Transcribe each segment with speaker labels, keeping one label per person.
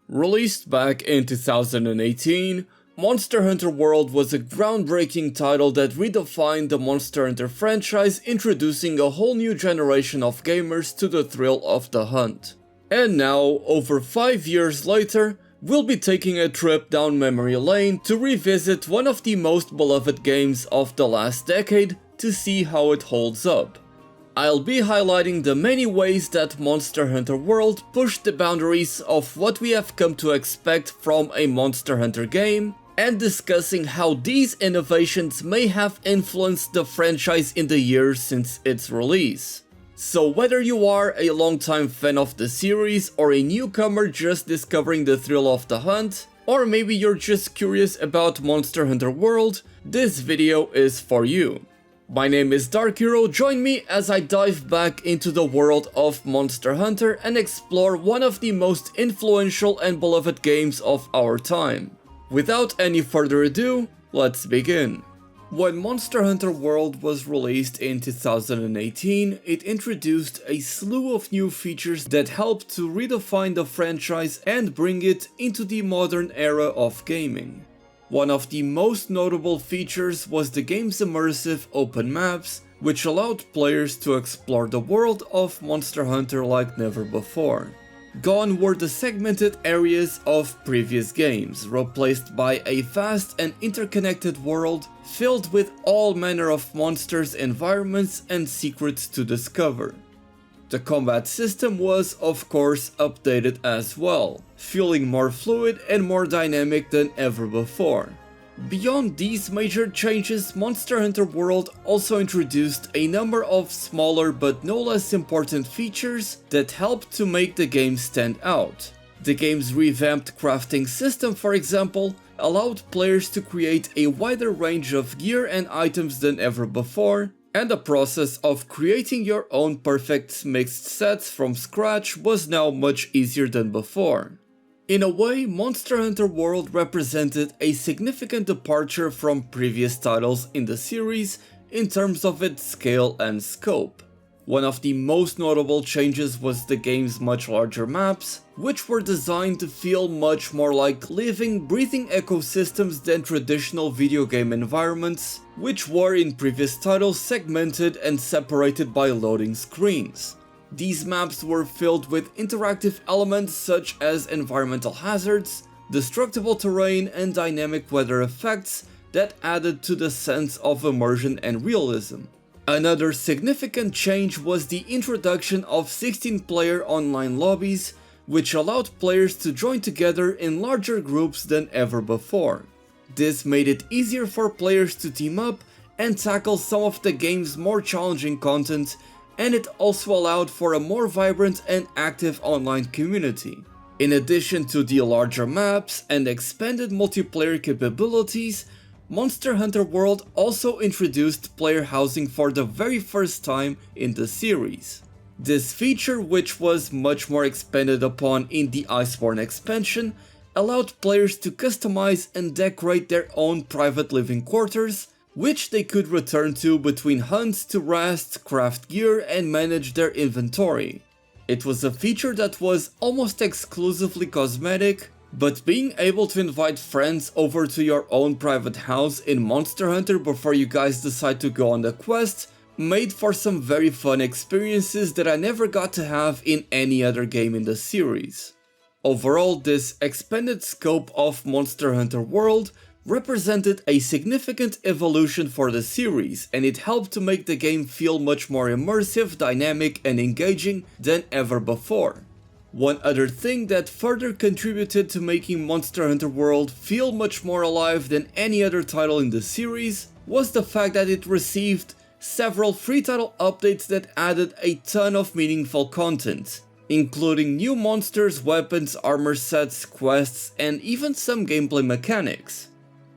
Speaker 1: Released back in 2018, Monster Hunter World was a groundbreaking title that redefined the Monster Hunter franchise, introducing a whole new generation of gamers to the thrill of the hunt. And now, over 5 years later, we'll be taking a trip down memory lane to revisit one of the most beloved games of the last decade to see how it holds up. I'll be highlighting the many ways that Monster Hunter World pushed the boundaries of what we have come to expect from a Monster Hunter game, and discussing how these innovations may have influenced the franchise in the years since its release. So whether you are a longtime fan of the series or a newcomer just discovering the thrill of the hunt, or maybe you're just curious about Monster Hunter World, this video is for you. My name is Dark Hero, join me as I dive back into the world of Monster Hunter and explore one of the most influential and beloved games of our time. Without any further ado, let's begin. When Monster Hunter World was released in 2018, it introduced a slew of new features that helped to redefine the franchise and bring it into the modern era of gaming. One of the most notable features was the game's immersive open maps, which allowed players to explore the world of Monster Hunter like never before. Gone were the segmented areas of previous games, replaced by a vast and interconnected world filled with all manner of monsters, environments, and secrets to discover. The combat system was, of course, updated as well, feeling more fluid and more dynamic than ever before. Beyond these major changes, Monster Hunter World also introduced a number of smaller but no less important features that helped to make the game stand out. The game's revamped crafting system, for example, allowed players to create a wider range of gear and items than ever before, and the process of creating your own perfect mixed sets from scratch was now much easier than before. In a way, Monster Hunter World represented a significant departure from previous titles in the series in terms of its scale and scope. One of the most notable changes was the game's much larger maps, which were designed to feel much more like living, breathing ecosystems than traditional video game environments, which were in previous titles segmented and separated by loading screens. These maps were filled with interactive elements such as environmental hazards, destructible terrain, and dynamic weather effects that added to the sense of immersion and realism. Another significant change was the introduction of 16-player online lobbies, which allowed players to join together in larger groups than ever before. This made it easier for players to team up and tackle some of the game's more challenging content, and it also allowed for a more vibrant and active online community. In addition to the larger maps and expanded multiplayer capabilities, Monster Hunter World also introduced player housing for the very first time in the series. This feature, which was much more expanded upon in the Iceborne expansion, allowed players to customize and decorate their own private living quarters, which they could return to between hunts to rest, craft gear, and manage their inventory. It was a feature that was almost exclusively cosmetic, but being able to invite friends over to your own private house in Monster Hunter before you guys decide to go on the quest made for some very fun experiences that I never got to have in any other game in the series. Overall, this expanded scope of Monster Hunter World represented a significant evolution for the series, and it helped to make the game feel much more immersive, dynamic, and engaging than ever before. One other thing that further contributed to making Monster Hunter World feel much more alive than any other title in the series was the fact that it received several free title updates that added a ton of meaningful content, including new monsters, weapons, armor sets, quests, and even some gameplay mechanics.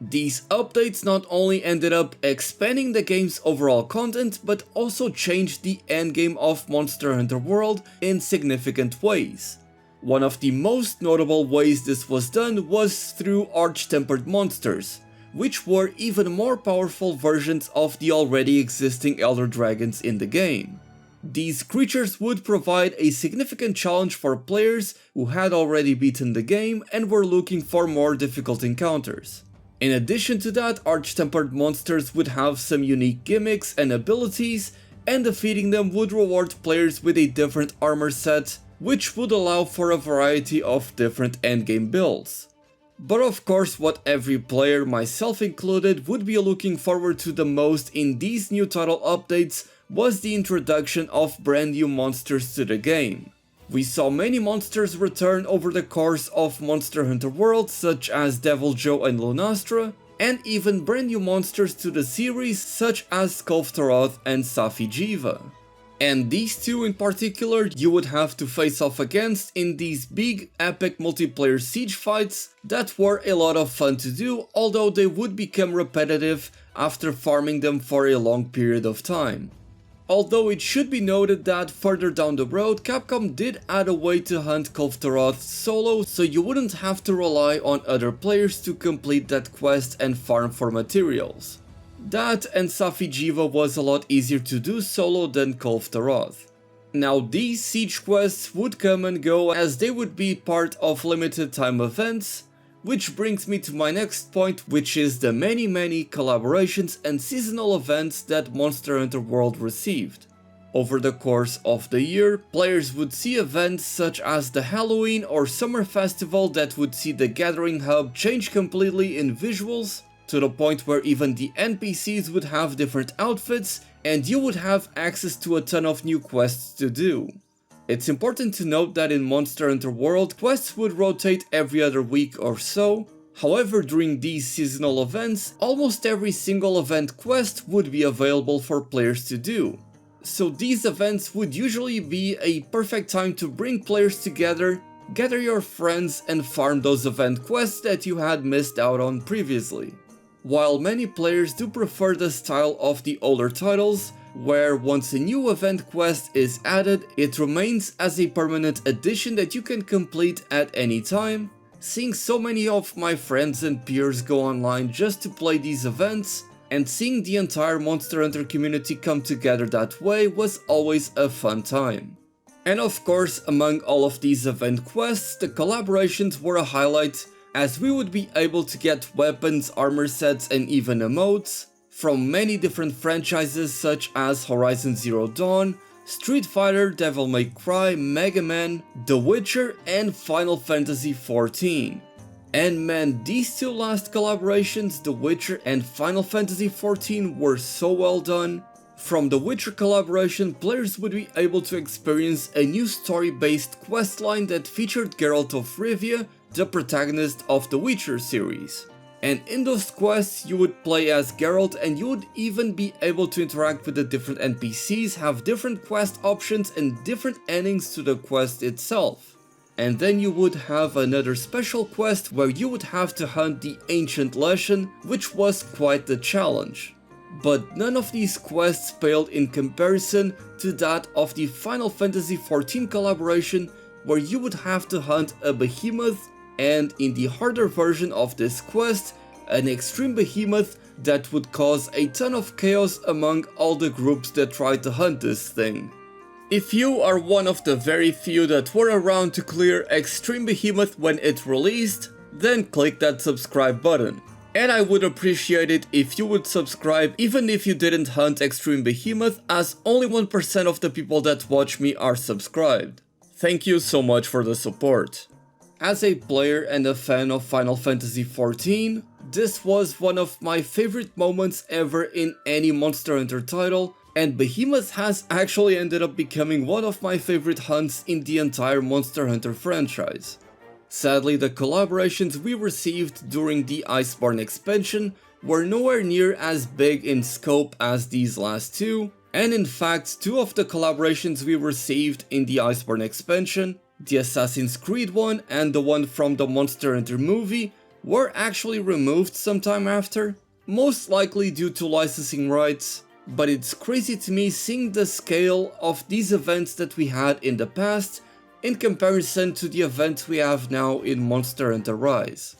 Speaker 1: These updates not only ended up expanding the game's overall content, but also changed the endgame of Monster Hunter World in significant ways. One of the most notable ways this was done was through Arch-Tempered monsters, which were even more powerful versions of the already existing Elder Dragons in the game. These creatures would provide a significant challenge for players who had already beaten the game and were looking for more difficult encounters. In addition to that, Arch-Tempered monsters would have some unique gimmicks and abilities, and defeating them would reward players with a different armor set, which would allow for a variety of different endgame builds. But of course, what every player, myself included, would be looking forward to the most in these new title updates was the introduction of brand new monsters to the game. We saw many monsters return over the course of Monster Hunter World, such as Devil Joe and Lunastra, and even brand new monsters to the series such as Kovtoroth and Safi'jiiva. And these two in particular you would have to face off against in these big epic multiplayer siege fights that were a lot of fun to do, although they would become repetitive after farming them for a long period of time. Although it should be noted that further down the road, Capcom did add a way to hunt Kovtoroth solo, so you wouldn't have to rely on other players to complete that quest and farm for materials. That and Safi'jiiva was a lot easier to do solo than Kovtoroth. Now these siege quests would come and go as they would be part of limited time events, which brings me to my next point, which is the many collaborations and seasonal events that Monster Hunter World received. Over the course of the year, players would see events such as the Halloween or Summer Festival that would see the Gathering Hub change completely in visuals, to the point where even the NPCs would have different outfits and you would have access to a ton of new quests to do. It's important to note that in Monster Hunter World, quests would rotate every other week or so. However, during these seasonal events, almost every single event quest would be available for players to do. So these events would usually be a perfect time to bring players together, gather your friends and farm those event quests that you had missed out on previously. While many players do prefer the style of the older titles, where once a new event quest is added, it remains as a permanent addition that you can complete at any time. Seeing so many of my friends and peers go online just to play these events, and seeing the entire Monster Hunter community come together that way was always a fun time. And of course, among all of these event quests, the collaborations were a highlight, as we would be able to get weapons, armor sets and even emotes from many different franchises such as Horizon Zero Dawn, Street Fighter, Devil May Cry, Mega Man, The Witcher and Final Fantasy XIV. And man, these two last collaborations, The Witcher and Final Fantasy XIV, were so well done. From the Witcher collaboration, players would be able to experience a new story-based questline that featured Geralt of Rivia, the protagonist of the Witcher series. And in those quests you would play as Geralt and you would even be able to interact with the different NPCs, have different quest options and different endings to the quest itself. And then you would have another special quest where you would have to hunt the Ancient Leshen, which was quite the challenge. But none of these quests paled in comparison to that of the Final Fantasy XIV collaboration, where you would have to hunt a behemoth, and in the harder version of this quest, an extreme behemoth that would cause a ton of chaos among all the groups that tried to hunt this thing. If you are one of the very few that were around to clear Extreme Behemoth when it released, then click that subscribe button. And I would appreciate it if you would subscribe even if you didn't hunt Extreme Behemoth, as only 1% of the people that watch me are subscribed. Thank you so much for the support. As a player and a fan of Final Fantasy XIV, this was one of my favorite moments ever in any Monster Hunter title, and Behemoth has actually ended up becoming one of my favorite hunts in the entire Monster Hunter franchise. Sadly, the collaborations we received during the Iceborne expansion were nowhere near as big in scope as these last two, and in fact, two of the collaborations we received in the Iceborne expansion, the Assassin's Creed one and the one from the Monster Hunter movie, were actually removed sometime after, most likely due to licensing rights. But it's crazy to me seeing the scale of these events that we had in the past in comparison to the events we have now in Monster Hunter Rise.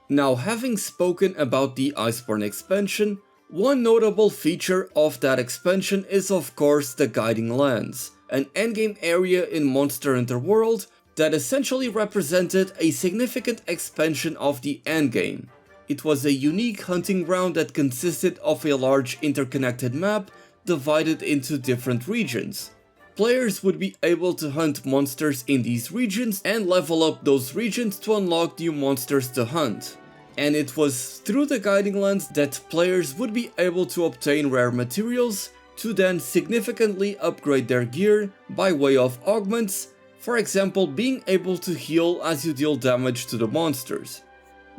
Speaker 1: Now, having spoken about the Iceborne expansion, one notable feature of that expansion is of course the guiding lands, an endgame area in Monster Hunter World that essentially represented a significant expansion of the endgame. It was a unique hunting ground that consisted of a large interconnected map divided into different regions. Players would be able to hunt monsters in these regions and level up those regions to unlock new monsters to hunt. And it was through the guiding lands that players would be able to obtain rare materials to then significantly upgrade their gear by way of augments, for example being able to heal as you deal damage to the monsters.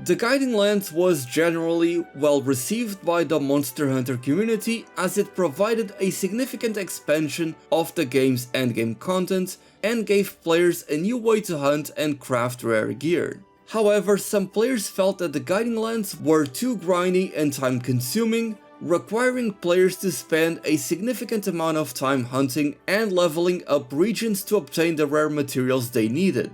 Speaker 1: The Guiding Lands was generally well received by the Monster Hunter community as it provided a significant expansion of the game's endgame content and gave players a new way to hunt and craft rare gear. However, some players felt that the Guiding Lands were too grindy and time consuming, requiring players to spend a significant amount of time hunting and leveling up regions to obtain the rare materials they needed.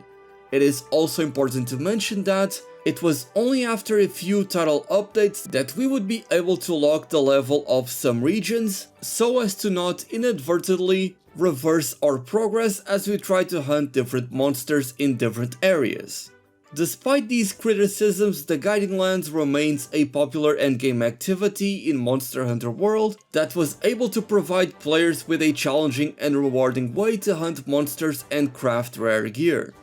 Speaker 1: It is also important to mention that it was only after a few title updates that we would be able to lock the level of some regions, so as to not inadvertently reverse our progress as we try to hunt different monsters in different areas. Despite these criticisms, the Guiding Lands remains a popular endgame activity in Monster Hunter World that was able to provide players with a challenging and rewarding way to hunt monsters and craft rare gear.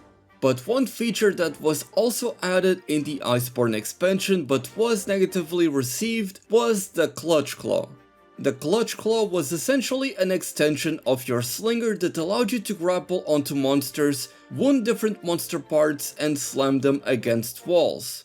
Speaker 1: But one feature that was also added in the Iceborne expansion but was negatively received was the Clutch Claw. The Clutch Claw was essentially an extension of your slinger that allowed you to grapple onto monsters, wound different monster parts and slam them against walls.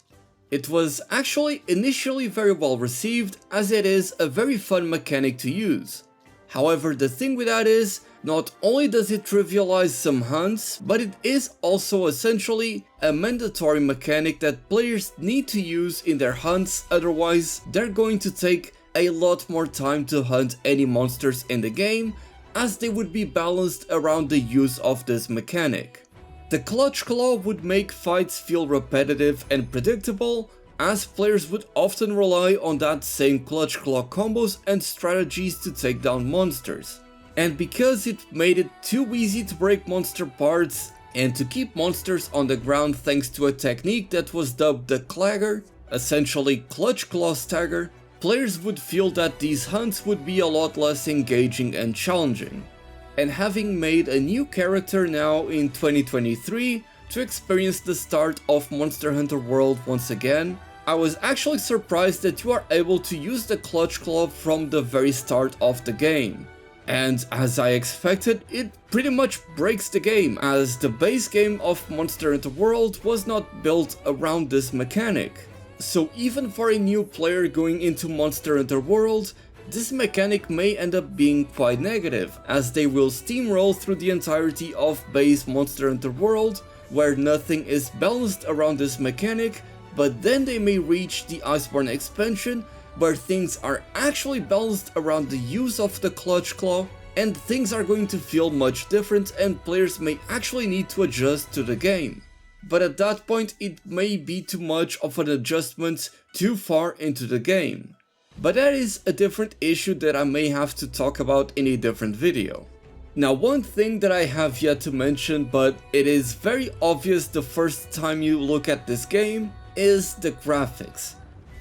Speaker 1: It was actually initially very well received as it is a very fun mechanic to use. However, the thing with that is, not only does it trivialize some hunts, but it is also essentially a mandatory mechanic that players need to use in their hunts, otherwise they're going to take a lot more time to hunt any monsters in the game, as they would be balanced around the use of this mechanic. The Clutch Claw would make fights feel repetitive and predictable, as players would often rely on that same Clutch Claw combos and strategies to take down monsters. And because it made it too easy to break monster parts and to keep monsters on the ground thanks to a technique that was dubbed the Clagger, essentially Clutch Claw Stagger, players would feel that these hunts would be a lot less engaging and challenging. And having made a new character now in 2023 to experience the start of Monster Hunter World once again, I was actually surprised that you are able to use the Clutch Claw from the very start of the game. And as I expected, it pretty much breaks the game, as the base game of Monster Hunter World was not built around this mechanic. So even for a new player going into Monster Hunter World, this mechanic may end up being quite negative, as they will steamroll through the entirety of base Monster Hunter World, where nothing is balanced around this mechanic, but then they may reach the Iceborne expansion, where things are actually balanced around the use of the Clutch Claw, and things are going to feel much different and players may actually need to adjust to the game. But at that point it may be too much of an adjustment too far into the game. But that is a different issue that I may have to talk about in a different video. Now, one thing that I have yet to mention, but it is very obvious the first time you look at this game, is the graphics.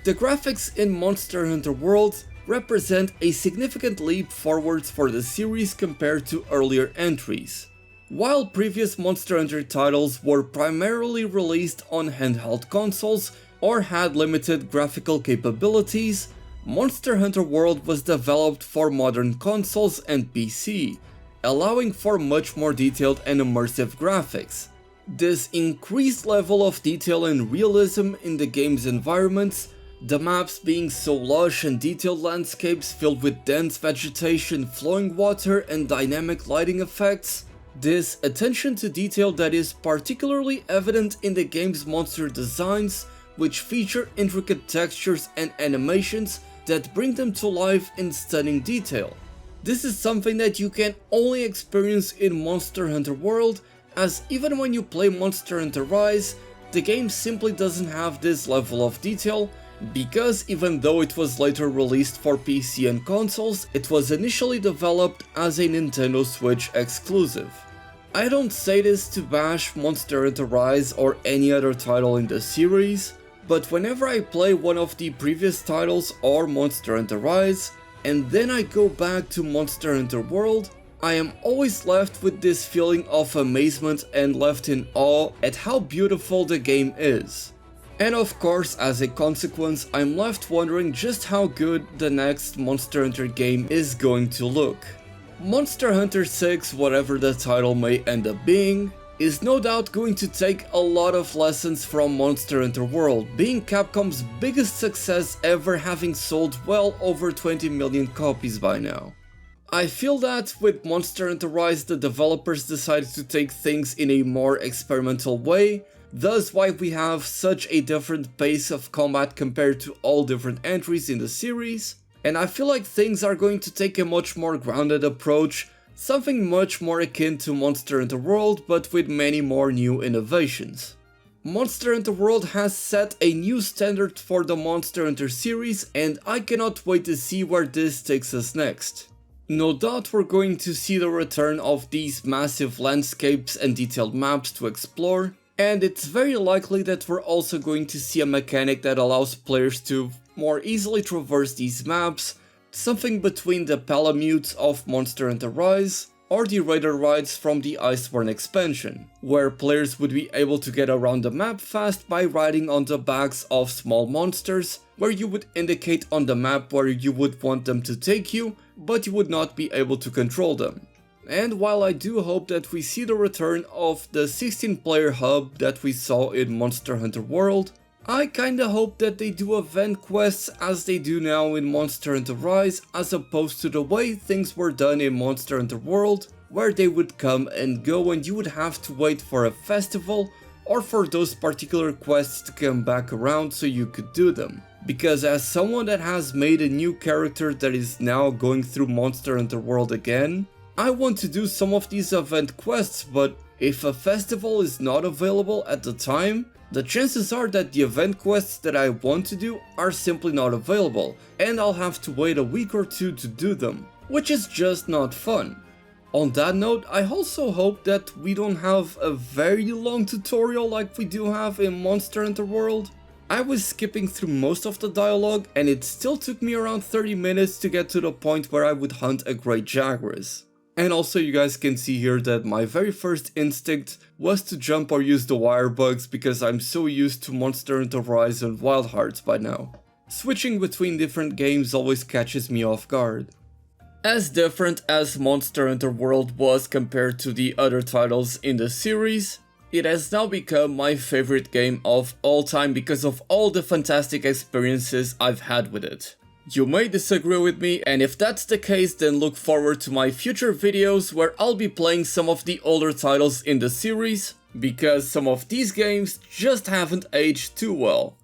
Speaker 1: The graphics in Monster Hunter World represent a significant leap forwards for the series compared to earlier entries. While previous Monster Hunter titles were primarily released on handheld consoles or had limited graphical capabilities, Monster Hunter World was developed for modern consoles and PC, allowing for much more detailed and immersive graphics. This increased level of detail and realism in the game's environments, the maps being so lush and detailed landscapes filled with dense vegetation, flowing water and dynamic lighting effects, this attention to detail that is particularly evident in the game's monster designs, which feature intricate textures and animations that bring them to life in stunning detail. This is something that you can only experience in Monster Hunter World, as even when you play Monster Hunter Rise, the game simply doesn't have this level of detail, because even though it was later released for PC and consoles, it was initially developed as a Nintendo Switch exclusive. I don't say this to bash Monster Hunter Rise or any other title in the series, but whenever I play one of the previous titles or Monster Hunter Rise, and then I go back to Monster Hunter World, I am always left with this feeling of amazement and left in awe at how beautiful the game is. And of course, as a consequence, I'm left wondering just how good the next Monster Hunter game is going to look. Monster Hunter 6, whatever the title may end up being, is no doubt going to take a lot of lessons from Monster Hunter World, being Capcom's biggest success ever, having sold well over 20 million copies by now. I feel that with Monster Hunter Rise the developers decided to take things in a more experimental way, thus why we have such a different pace of combat compared to all different entries in the series, and I feel like things are going to take a much more grounded approach, something much more akin to Monster Hunter World but with many more new innovations. Monster Hunter World has set a new standard for the Monster Hunter series, and I cannot wait to see where this takes us next. No doubt we're going to see the return of these massive landscapes and detailed maps to explore, and it's very likely that we're also going to see a mechanic that allows players to more easily traverse these maps, something between the Palamutes of Monster Hunter Rise or the Raider rides from the Iceborne expansion, where players would be able to get around the map fast by riding on the backs of small monsters, where you would indicate on the map where you would want them to take you, but you would not be able to control them. And while I do hope that we see the return of the 16-player hub that we saw in Monster Hunter World, I kinda hope that they do event quests as they do now in Monster Hunter Rise, as opposed to the way things were done in Monster Hunter World, where they would come and go and you would have to wait for a festival or for those particular quests to come back around so you could do them. Because as someone that has made a new character that is now going through Monster Hunter World again, I want to do some of these event quests, but if a festival is not available at the time, the chances are that the event quests that I want to do are simply not available, and I'll have to wait a week or two to do them, which is just not fun. On that note, I also hope that we don't have a very long tutorial like we do have in Monster Hunter World. I was skipping through most of the dialogue and it still took me around 30 minutes to get to the point where I would hunt a Great Jaguars. And also you guys can see here that my very first instinct was to jump or use the wire bugs because I'm so used to Monster Hunter Rise and Wild Hearts by now. Switching between different games always catches me off guard. As different as Monster Hunter World was compared to the other titles in the series, it has now become my favorite game of all time because of all the fantastic experiences I've had with it. You may disagree with me, and if that's the case, then look forward to my future videos where I'll be playing some of the older titles in the series, because some of these games just haven't aged too well.